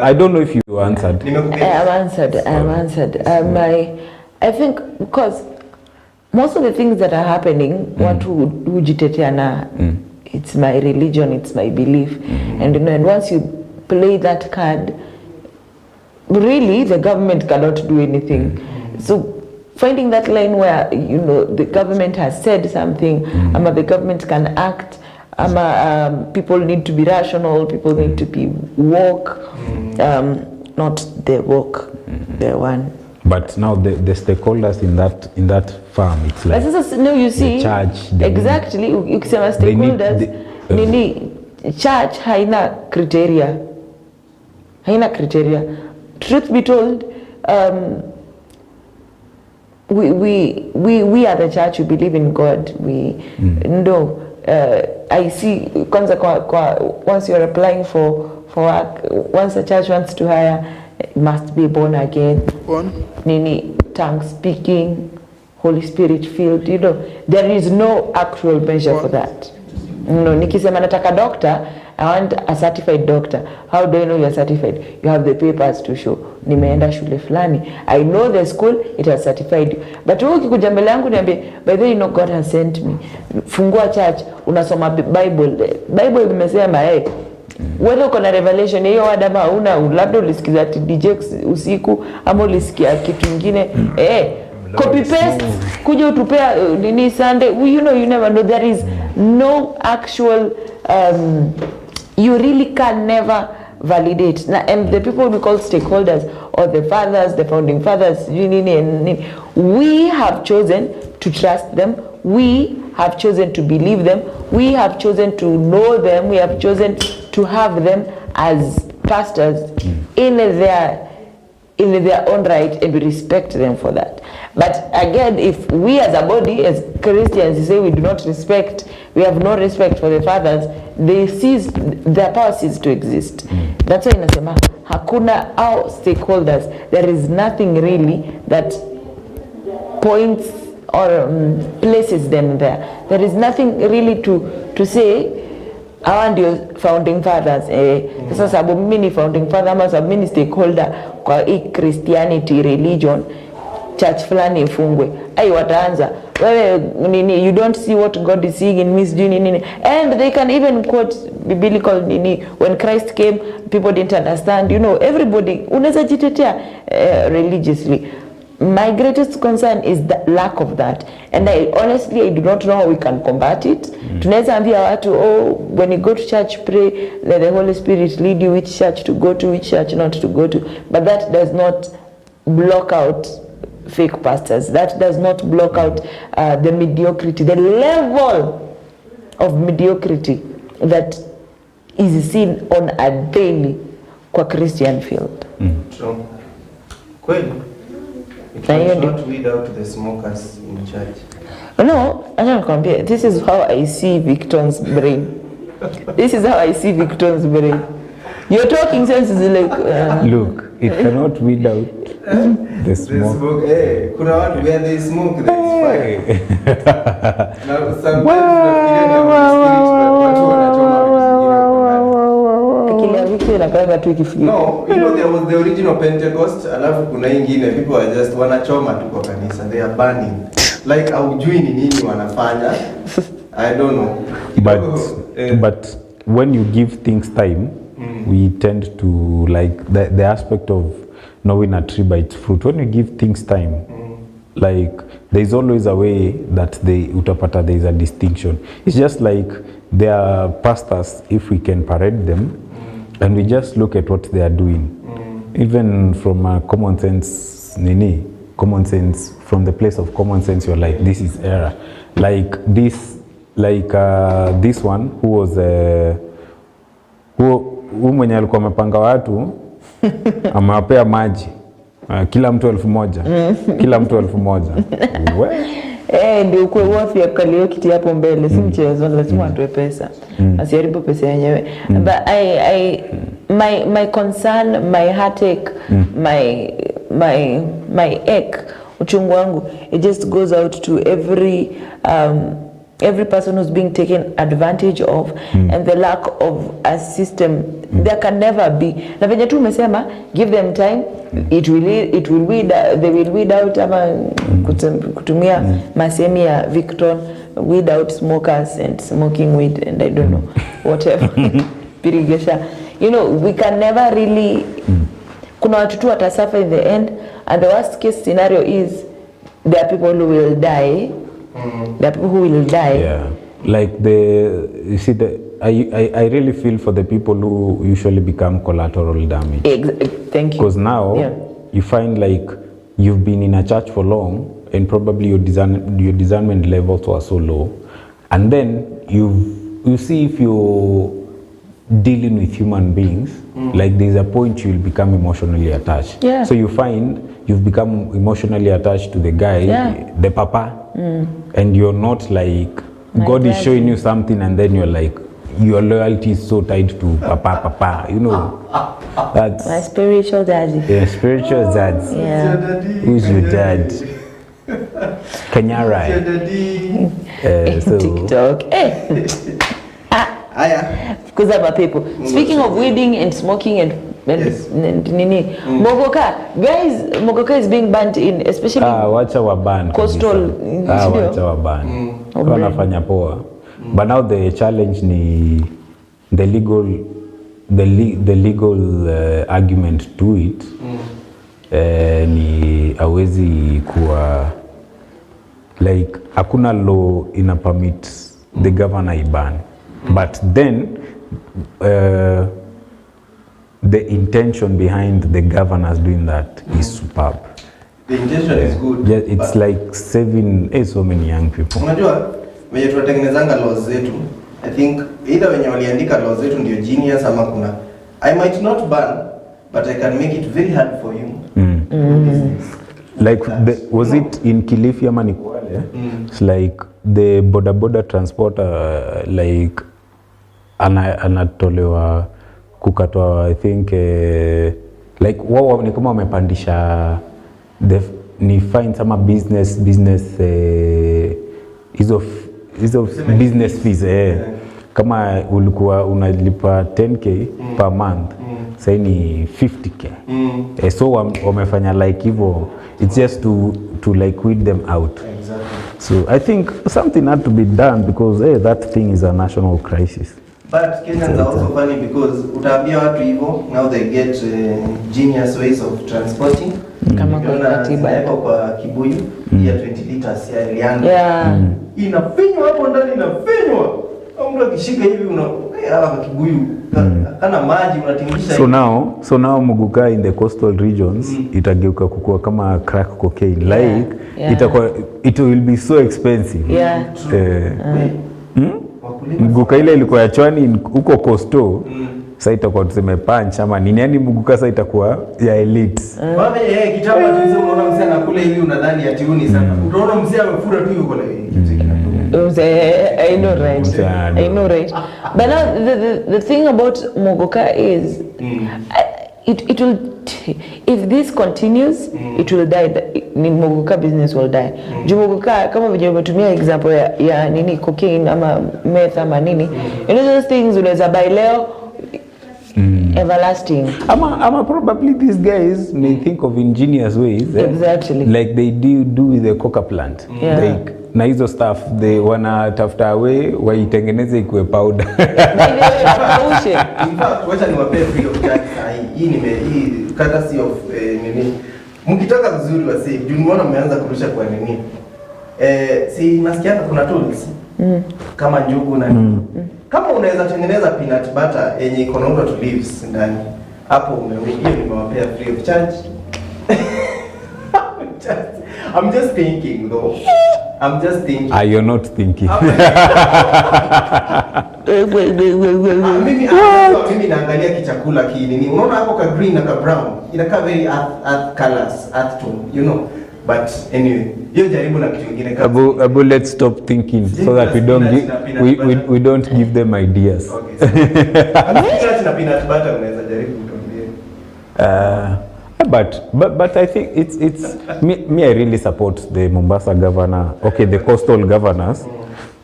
I don't know if you answered. I have answered. I think because most of the things that are happening, watu hujitetea na it's my religion, it's my belief, and and once you play that card, really the government cannot do anything. So finding that line where the government has said something, the government can act, people need to be rational, people need to be woke, not the woke, the one. But now the stakeholders in that farm, it's like you see, the church, exactly. Ukisema stakeholders, church haina criteria. Truth be told, we are the church. We believe in God. I see. Once you're applying for work, once a church wants to hire, it must be born again. Tongue speaking, Holy Spirit filled. There is no actual measure for that. No, nikisema nataka doctor, I want a certified doctor. How do I know you are certified? You have the papers to show. Nimeenda shule fulani. I know the school, it has certified you. But wewe ukikuja mbele yangu niambie, by the way, you know God has sent me. Fungua church, unasoma Bible. Bible imesema whether uko na revelation hiyo wada ama una, labda ulisikiza DJ usiku ama ulisikia kitu kingine copy paste kuja utupea nini Sunday. You know, you never know. There is no actual you really can never validate. And the people we call stakeholders or the fathers, the founding fathers, we have chosen to trust them. We have chosen to believe them. We have chosen to know them. We have chosen to have them as pastors in their own right, and we respect them for that. But again, if we as a body, as Christians, say we do not respect, we have no respect for the fathers, their power ceases to exist. That's why inasema hakuna our stakeholders. There is nothing really that points or places them there. There is nothing really to say hawa ndio founding fathers. Sasa sababu mimi ni founding father ama sababu mimi ni stakeholder kwa hii Christianity religion, church fulani ifungwe. Wataanza wewe nini, you don't see what God is seeing in me, nini. And they can even quote biblical nini, when Christ came people didn't understand. You know, everybody unaweza jitetea religiously. My greatest concern is the lack of that, and I honestly do not know how we can combat it. Tunaweza ambia watu, when you go to church, pray, let the Holy Spirit lead you which church to go to, which church not to go to, but that does not block out fake pastors. That does not block out the mediocrity, the level of mediocrity that is seen on a daily kwa Christian field. True. Kweli. It was not weed out the smokers in church. No, I don't compare. This is how I see Victor's brain. This is how I see Victor's brain. Your talking sense is like... Look, it cannot weed out the smoke. Hey, kuna watu where they smoke, there is fire. Now, sometimes no, you know, there was the original Pentecost, alafu kuna ingine, people are just wanachoma tu kwa kanisa, they are burning. Like, haujui ni nini wanafanya. I don't know. But when you give things time, we tend to like the aspect of knowing a tree by its fruit. When you give things time, like there's always a way that utapata there is a distinction. It's just like there are pastors, if we can parade them, and we just look at what they are doing, even from a common sense, from the place of common sense, you're like, this is error. Like this one who was who mwenye alikuwa amepanga watu amewapea maji kila mtu 1,000 kila mtu 1,000. Ndio kwa wafi ya kalio kiti hapo mbele, si mchezo, lazima atoe pesa. Asiharibu pesa yenyewe. But my concern, my heartache, my ache, uchungu wangu, it just goes out to every person who's being taken advantage of, and the lack of a system. There can never be. Na venye tu umesema, give them time, they will weed out ama kutumia masemi ya Victor, weed out smokers and smoking weed and I don't know, whatever. Pirigesha. You know, we can never really, kuna watu tu watasuffer in the end, and the worst case scenario is there are people who will die. There are people who will die. Yeah, like you see, I really feel for the people who usually become collateral damage. Thank you. Because now you find like you've been in a church for long, and probably your discernment levels were so low, and then you see if you're dealing with human beings, like there's a point you'll become emotionally attached. Yeah. So you find you've become emotionally attached to the guy, the papa, and you're not like, God is showing you something, and then you're like, your loyalty is so tied to papa, you know. That's my spiritual daddy. Yeah, spiritual dad. Yeah. Who's your dad? Kenyarai. Who's your daddy? So TikTok. Aya. Fukuza mapepo. Speaking of weeding and smoking and Yes. nini. Mogoka, guys, Mogoka is being banned in especially wacha wa ban coastal. wacha wa ban. Wanafanya poa. But now the challenge ni the legal argument to it. Ni hawezi kuwa like hakuna law ina permit the governor iban. But then the intention behind the governors doing that is superb. The intention is good. Yeah, it's like saving so many young people. Unajua wenye tunatengenezanga laws zetu, I think either wenye waliandika laws zetu ndio genius ama kuna I might not ban but I can make it very hard for you. Like was it in Kilifi ama ni Kwale? It's like the boda transporter like anatolewa kukatwa I think like wao ni kama wamepandisha ni fine sama business hizo business fees kama ulikuwa unalipa 10k per month sasa ni 50k. So wamefanya like hivyo, it's just to like weed them out. Exactly. So I think something had to be done because that thing is a national crisis. But Kenyans are also funny because utaambia watu hivyo, now they get genius ways of transporting. Kama kwa katiba kwa kibuyu ya 20 liters ya Eliana. Yeah. Inafinywa hapo ndani, inafinywa. Au mtu akishika hivi kwa kibuyu kana maji unatingisha. So now Muguka in the coastal regions itageuka kukua kama crack cocaine like it will be so expensive. Yeah. Muguka ile ilikuwa ya chwani huko coastal sasa itakuwa tuseme punch ama nini, yani Muguka sasa itakuwa ya elite. Baba kitambo tulizo unaona mzee anakula hivi unadhani ati huni sana. Unaona mzee amefura tu yuko na hivi. I know right. But now the thing about Mogoka is it will if this continues it will die. Mogoka business will die. Mogoka kama vile umetumia example ya nini cocaine ama meth ama nini, you know those things unaweza buy leo everlasting. Ama probably these guys may think of ingenious ways. Exactly. Like they do with the coca plant. Like na hizo stuff they wanatafuta way waitengeneze ikuwe powder. In fact, wacha niwape free of charge hii courtesy of nini. Mkitaka vizuri wasi, juu nimeona mmeanza kurusha kwa nini. Si nasikia kuna tools. Kama njugu na nini. Kama unaweza tengeneza peanut butter yenye iko na to leaves ndani. Hapo hiyo nimewapea free of charge. I'm just thinking though. You're not thinking. Mimi naangalia kichakula kinini. Unaona hapo ka green na ka brown. Inakaa very earth colors, earth tone, you know. But anyway, hiyo jaribu na kitu kingine kama Abu, let's stop thinking so that we don't give them ideas. Okay. So, na peanut butter unaweza jaribu kutuambia. But I think it's me I really support the Mombasa governor, the coastal governors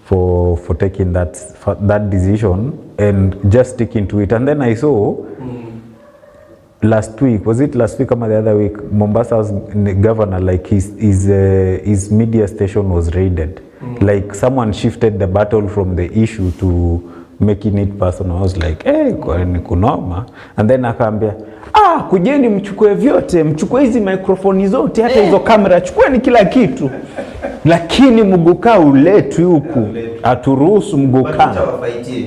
for taking that decision and just sticking to it. And then I saw last week or the other week, Mombasa's governor, like his media station was raided. Like someone shifted the battle from the issue to making it personal. I was like, ni kunoma. And then akaambia, kujeni mchukue vyote, mchukue hizi microphone zote, hata hizo kamera, chukueni kila kitu. Lakini Muguka uletwi huku. Aturuhusu Muguka.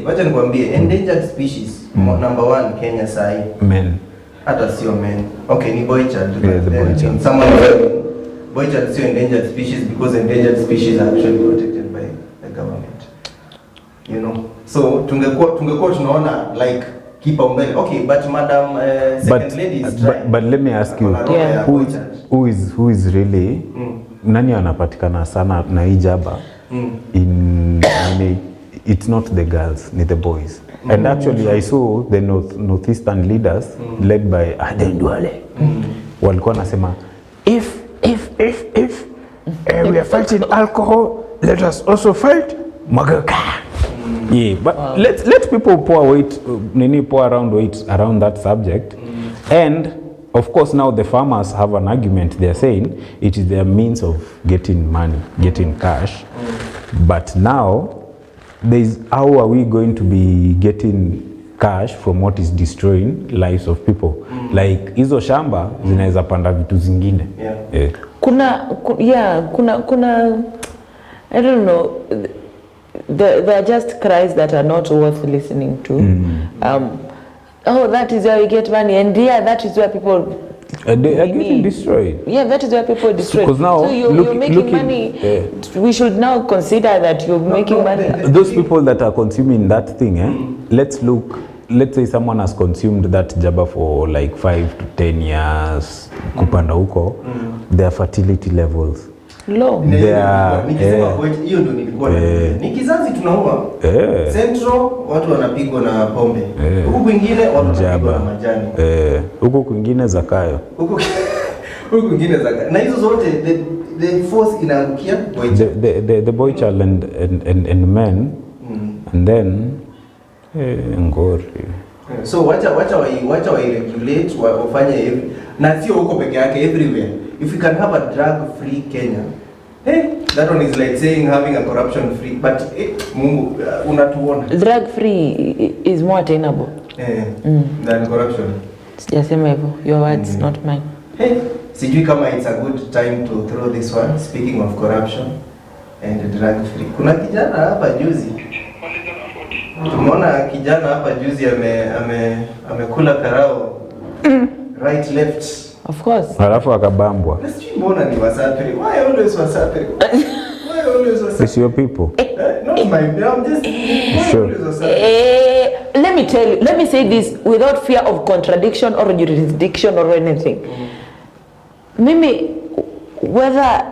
Wacha nikwambie, endangered species number 1 Kenya sai. Men. Hata sio men. Okay, ni boy child. Yeah, the boy child. Someone boy child is endangered species because endangered species are actually protected by the government. You know. So tungekuwa tunaona like kipaumbele. Okay, but madam second lady is trying. But let me ask you, who is really nani anapatikana sana na hijaba it's not the girls, ni the boys. And actually I saw the northeastern leaders led by Aden Duale. Walikuwa nasema if we are fighting alcohol, let us also fight Mogoka. Yeah, but let people pour around that subject. And of course now the farmers have an argument. They're saying it is their means of getting money, getting cash. But now how are we going to be getting cash from what is destroying lives of people? Like hizo shamba zinaweza panda vitu zingine. Kuna I don't know, there are just cries that are not worth listening to. Oh, that is where we get money, and that is where people they are getting destroyed. Yeah, that is where people destroy. Because now, so you're making money. We should now consider that you're making money. Those people that are consuming that thing, let's say someone has consumed that jaba for like 5 to 10 years, kupanda huko, their fertility levels low. Hiyo ndio nilikuwa ni kizazi tunaua. Central watu wanapigwa na pombe. Huku kwingine watu wanapigwa na majani. Huku kwingine zakayo. Huku kwingine zakayo. Na hizo zote the force inaangukia boy child. The boy child and men. And then ngori. So wacha wa regulate wafanye hivi. Na sio huko peke yake, everywhere. If we can have a drug-free Kenya, that one is like saying having a corruption-free. But Mungu unatuona. Drug-free is more attainable than corruption. Sijasema hivyo. Your words, not mine. Sijui kama it's a good time to throw this one. Speaking of corruption and drug-free, kuna kijana hapa juzi. Tumeona kijana hapa juzi amekula karao right left. Of course. Halafu akabambwa. Mbona ni wasapiri? Why always wasapiri? Why always wasapiri? It's your people. Not my, I'm just sure. Let me say this without fear of contradiction or jurisdiction or anything. Mimi whether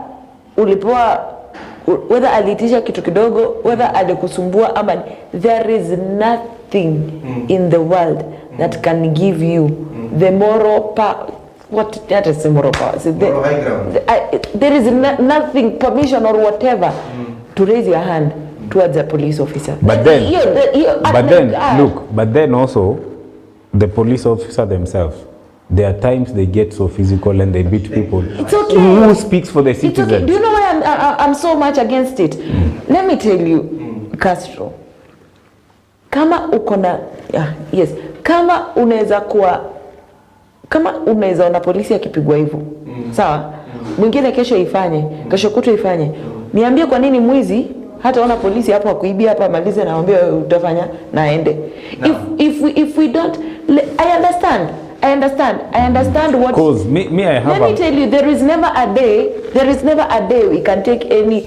alitisha kitu kidogo, whether alikusumbua ama, there is nothing in the world that can give you the moral power. What that is the moral power? So high ground. There is nothing, permission or whatever, to raise your hand towards a police officer. But then also the police officer themselves, there are times they get so physical and they beat people. It's okay. Who speaks for the citizens? Okay. Do you know why I'm so much against it? Let me tell you, Castro. Kama unaweza ona polisi akipigwa hivyo. Sawa? Mwingine kesho kutu ifanye. Niambie kwa nini mwizi hata ona polisi hapo akuibia hapa malize na mwambie utafanya na aende. No. If we don't, I understand what. Cause me I have. Let me tell you, there is never a day we can take any.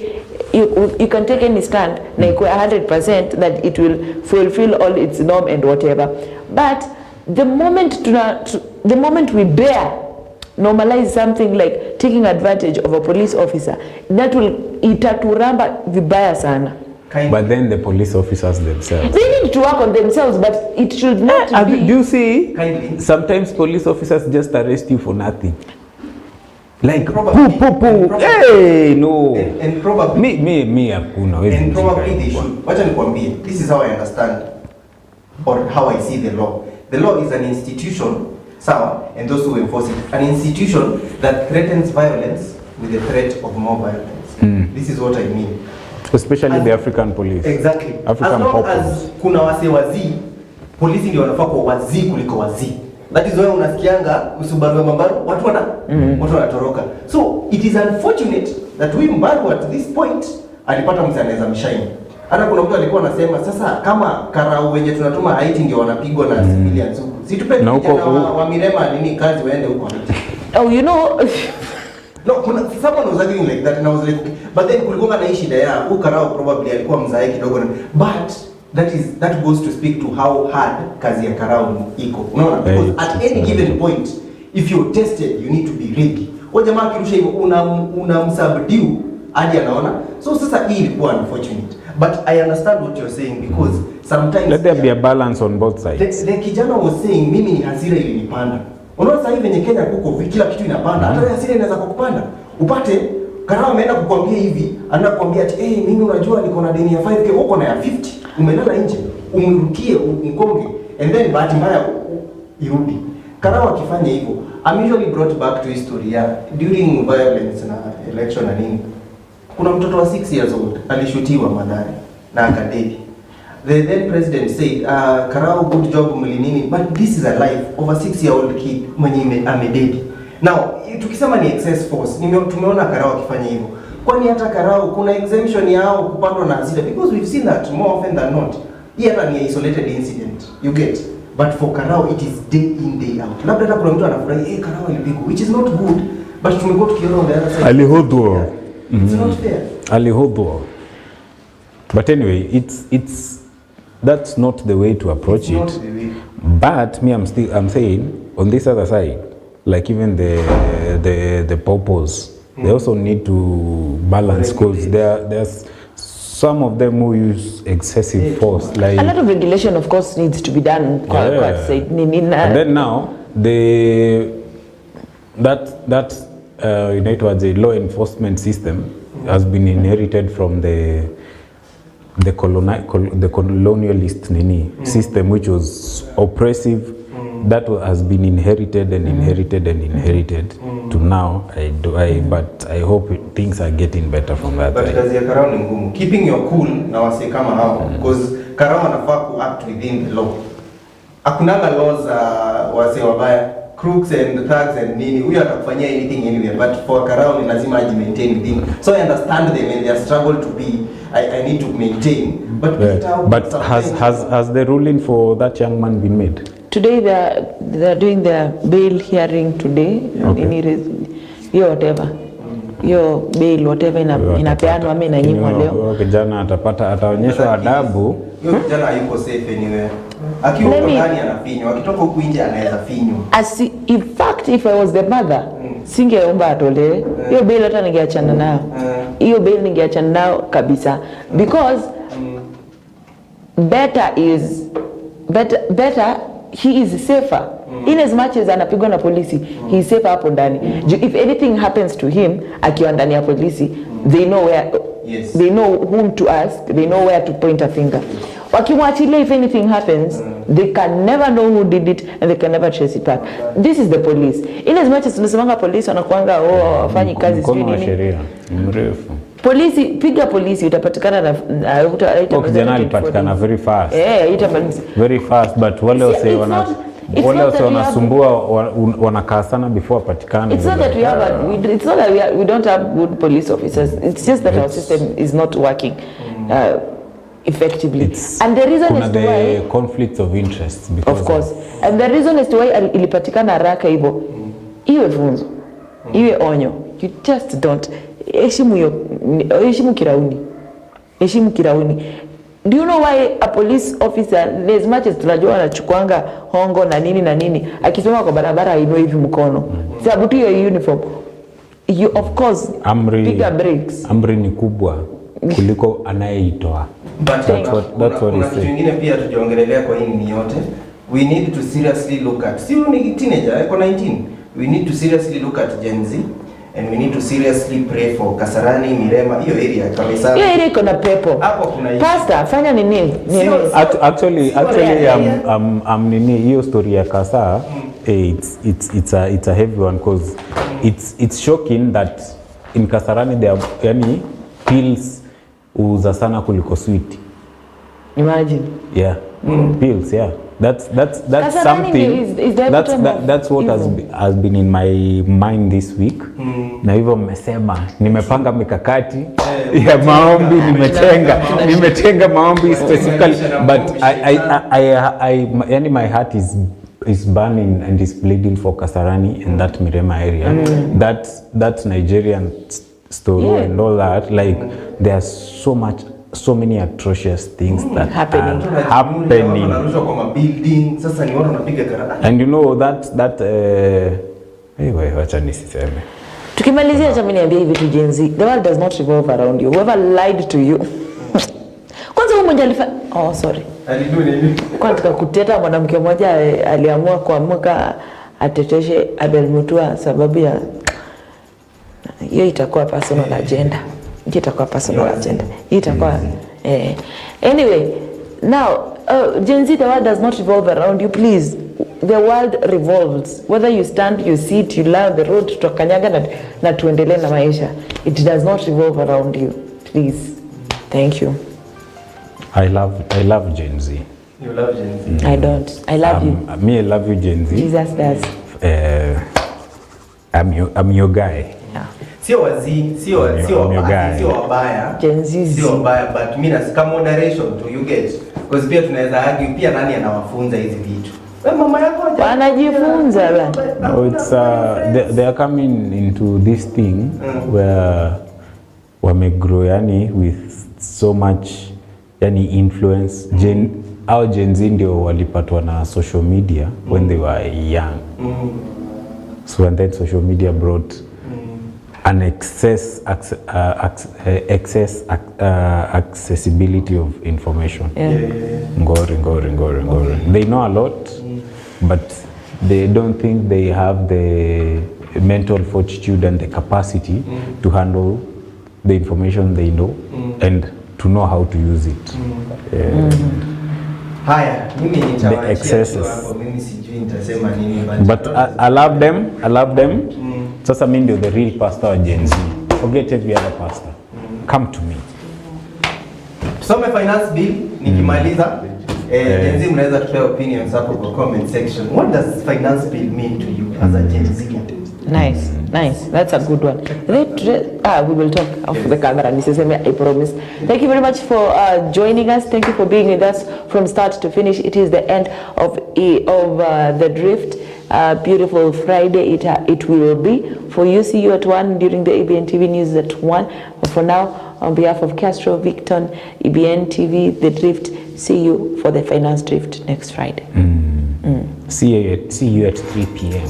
You can take any stand like 100% that it will fulfill all its norm and whatever. But the moment we dare normalize something like taking advantage of a police officer, that will itaturamba vibaya sana. But then the police officers themselves, they need to work on themselves, but it should not be. Do you see? Sometimes police officers just arrest you for nothing. Like hey, no. And probably me hakuna. And probably they should. Wacha nikwambie, this is how I understand or how I see the law. The law is an institution, sawa, and those who enforce it, an institution that threatens violence with the threat of more violence. This is what I mean. Especially the African police. Exactly. African as long as kuna wase wazii, polisi ndio wanafaa kwa wazii kuliko wazii. That is why unasikianga usubaru mambaru watu wanatoroka. So it is unfortunate that we Mbaru at this point alipata mtu anaweza mshaini. Hata kuna mtu alikuwa anasema sasa kama karau wenye tunatuma Haiti ndio wanapigwa na civilians huko. Situpe vijana wa Mirema nini kazi waende huko Haiti. Oh, you know. No, someone was arguing like that and I was like, but then kulikuwa na shida ya karau probably alikuwa mzae kidogo, but that goes to speak to how hard kazi ya karau iko. Unaona, because at any given point if you're tested you need to be ready. Kwa jamaa kirusha hivyo unamsubdue hadi anaona. So sasa hii ilikuwa unfortunate. But I understand what you're saying because sometimes let there be a balance on both sides. The kijana was saying mimi ni hasira ilinipanda. Unaona sasa hivi venye Kenya kuko kila kitu inapanda. Hata hasira inaweza kukupanda. Upate karao ameenda kukwambia hivi, anakuambia ati mimi unajua niko na deni ya 5k uko na ya 50. Umelala nje, umrukie, umkonge, and then bahati mbaya irudi. Karao akifanya hivyo, I'm usually brought back to history ya during violence na election na nini. Kuna mtoto wa 6 years old alishutiwa Mathare na akadedi. The then president said, Karao, good job mlinini, but this is a life of a 6-year-old kid mwenye amededi. Now, tukisema ni excess force, tumeona Karao akifanya hivyo. Kwani hata Karao kuna exemption yao kupandwa na hasira, because we've seen that more often than not. Hii hata ni isolated incident, you get. But for Karao it is day in day out. Labda hata kuna mtu anafurahi Karao ilipigwa, which is not good, but tumekuwa tukiona on the other side. Alihodhwa. It's not fair. Alihodhwa. But anyway, it's that's not the way to approach it. Not the way. But me, I'm saying on this other side, like even the popos, they also need to balance, because there's some of them who use excessive force. Like a lot of regulation, of course, needs to be done. And then now that you know, towards the law enforcement system has been inherited from the colonialist system, which was oppressive. That has been inherited and inherited and inherited to now. But I hope things are getting better from that. But kazi ya Karao ni ngumu. Keeping your cool na wase kama hao, because Karao anafaa ku act within the law. Hakunanga laws wase wabaya, crooks and thugs and nini. Huyo atakufanyia anything anywhere, but for Karao ni lazima aji maintain within. So I understand them and their struggle to be I need to maintain. But has the ruling for that young man been made? Today they're doing their bail hearing today. Okay. Whatever. Yo bail whatever inapeanwa ama inanyimwa leo. Kijana ataonyeshwa adabu. Yo kijana hayuko safe anywhere. Akiwa ndani anafinywa, akitoka huku nje anaweza finywa. In fact, if I was the mother, singeomba atolewe. Hiyo bail hata ningeachana nayo. Hiyo bail ningeachana nayo kabisa, because better he is safer. In as much as anapigwa na polisi, he is safer hapo ndani. If anything happens to him akiwa ndani ya polisi, they know where, they know whom to ask, they know where to point a finger. Wakimwachilia, if anything happens, they can never know who did it and they can never trace it back. This is the police. In as much as tunasemanga polisi wanakuanga wafanyi kazi mkono wa sheria mrefu. Polisi, piga polisi utapatikana na kijana alipatikana very fast. Very fast, but wale wase wanasumbua wanakaa sana before apatikane. It's not that we have it's not that we don't have good police officers. It's just that our system is not working effectively. And the reason is why conflicts of interest, because of course. And the reason is why ilipatikana haraka hivyo. Iwe funzo. Iwe onyo. You just don't heshimu kirauni. Heshimu kirauni. Do you know why a police officer, as much as tunajua anachukuanga hongo na nini akisema kwa barabara ainua hivi mkono, sababu tu hiyo uniform, you of course piga breaks. Amri ni kubwa kuliko anayeitoa. That's what he said. Kingine pia tujiongelelea kwa hii ni yote, we need to seriously look at, si ni teenager yuko 19, we need to seriously look at Gen Z. And we need to seriously pray for Kasarani, Mirema, hiyo area kabisa. Hiyo area iko na pepo. Hapo kuna hiyo. Pastor, fanya nini? Actually I'm nini hiyo story ya Kasa, it's a heavy one, because it's shocking that in Kasarani there yani pills uza sana kuliko sweet. Imagine. Yeah. Pills, yeah. That's something that's what has been in my mind this week. Na hivyo mmesema nimepanga mikakati ya maombi, nimetenga maombi specifically, but yani my heart is burning and is bleeding for Kasarani and that Mirema area. That Nigerian story and all that, like there's so many atrocious things that happening. And you know that anyway, wacha nisiseme. Tukimalizia jamani, niambie hivi tu Gen Z, the world does not revolve around you. Whoever lied to you. Kwanza huyo mmoja sorry. Alidu nini? Kwanza kuteta mwanamke mmoja aliamua kuamuka ateteshe Abel Mutua sababu ya hiyo itakuwa personal agenda. Itakuwa personal agenda. Itakuwa anyway, Now, Gen Z, the world does not revolve around you, please. The world revolves. Whether you stand, you sit, you lie on the road, tutakanyaga na tuendelee na maisha. It does not revolve around you. Please. Thank you. I love Gen Z. You love Gen Z? I don't. I love you. Me, I love you, Gen Z. Jesus does. I'm your guy. Yeah. Sio wazi, sio wabaya. Gen Z. Sio wabaya, but mimi nasika moderation to you get. Because pia tunaweza argue pia nani anawafunza hizi vitu. Mama yako wanajifunza la. No, it's they are coming into this thing where wamegrow yani with so much yani influence. Gen Z ndio walipatwa na social media when they were young. So and then social media brought an accessibility of information. Ngori. They know a lot, but they don't think they have the mental fortitude and the capacity to handle the information they know and to know how to use it. Haya, mimi nitawaachia tu hapo, mimi sijui nitasema nini, but I love them. Sasa mimi ndio the real pastor wa Gen Z. Forget every other pastor. Come to me. Tusome finance bill nikimaliza. Gen Z mnaweza tutoa opinions hapo kwa comment section. What does finance bill mean to you as a Gen Z? Nice. That's a good one. We will talk off the camera. I promise. Thank you very much for joining us. Thank you for being with us from start to finish. It is the end of the Drift. Beautiful Friday. It will be for you. See you at 1 during the EBN TV news at 1. But for now, on behalf of Castro, Victon, EBN TV, the Drift. See you for the finance Drift next Friday. See you at 3 p.m.